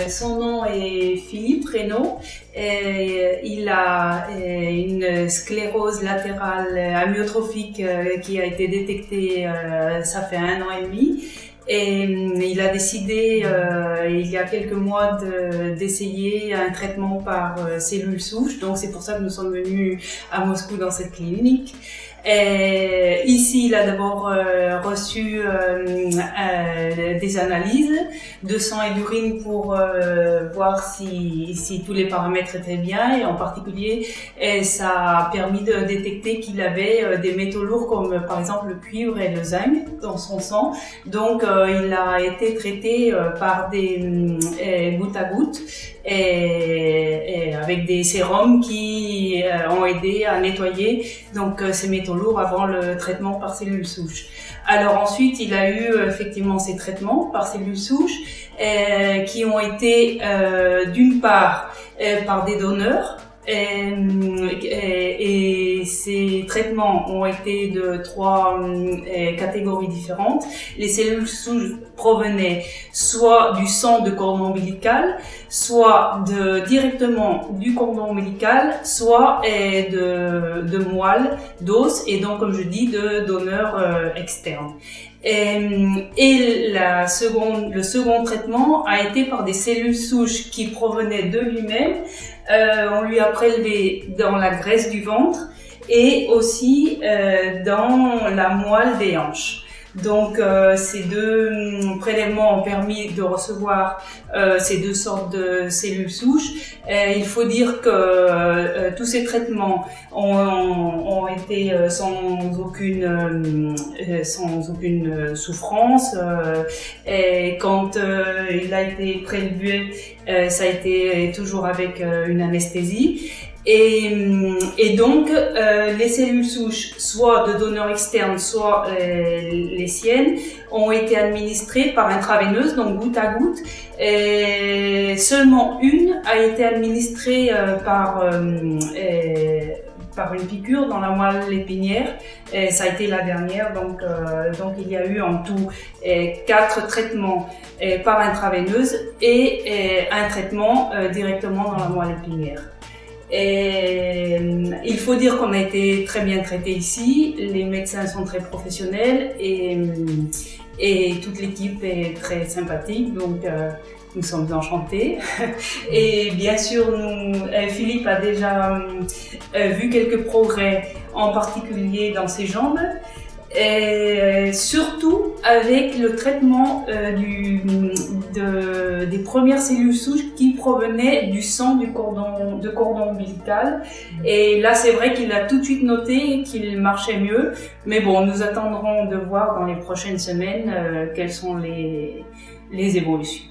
Son nom est Philippe Reynaud. Il a une sclérose latérale amyotrophique qui a été détectée, ça fait 1 an et demi. Et il a décidé, il y a quelques mois, d'essayer un traitement par cellules souches. Donc c'est pour ça que nous sommes venus à Moscou dans cette clinique. Ici, il a d'abord reçu des analyses de sang et d'urine pour voir si tous les paramètres étaient bien, et en particulier, ça a permis de détecter qu'il avait des métaux lourds comme par exemple le cuivre et le zinc dans son sang. Donc, il a été traité par des gouttes à gouttes et avec des sérums qui ont aidé à nettoyer donc ces métaux lourds avant le traitement par cellules souches. Alors ensuite, il a eu effectivement ces traitements par cellules souches qui ont été d'une part par des donneurs. Et ces traitements ont été de 3 catégories différentes. Les cellules souches provenaient soit du sang de cordon ombilical, soit directement du cordon ombilical, soit de moelle, d'os, et donc, comme je dis, de donneurs externes. Et le second traitement a été par des cellules souches qui provenaient de lui-même. On lui a prélevé dans la graisse du ventre et aussi dans la moelle des hanches. Donc ces deux prélèvements ont permis de recevoir ces 2 sortes de cellules souches. Il faut dire que tous ces traitements ont été sans aucune souffrance. Et quand il a été prélevé, ça a été toujours avec une anesthésie. Et donc, les cellules souches, soit de donneurs externes, soit les siennes, ont été administrées par intraveineuse, donc goutte à goutte. Et seulement une a été administrée par une piqûre dans la moelle épinière. Et ça a été la dernière, donc il y a eu en tout 4 traitements par intraveineuse et un traitement directement dans la moelle épinière. Et il faut dire qu'on a été très bien traité ici, les médecins sont très professionnels et toute l'équipe est très sympathique, donc nous sommes enchantés. Et bien sûr, Philippe a déjà vu quelques progrès, en particulier dans ses jambes. Et surtout avec le traitement des premières cellules souches qui provenaient du sang de cordon ombilical. Et là, c'est vrai qu'il a tout de suite noté qu'il marchait mieux. Mais bon, nous attendrons de voir dans les prochaines semaines quelles sont les évolutions.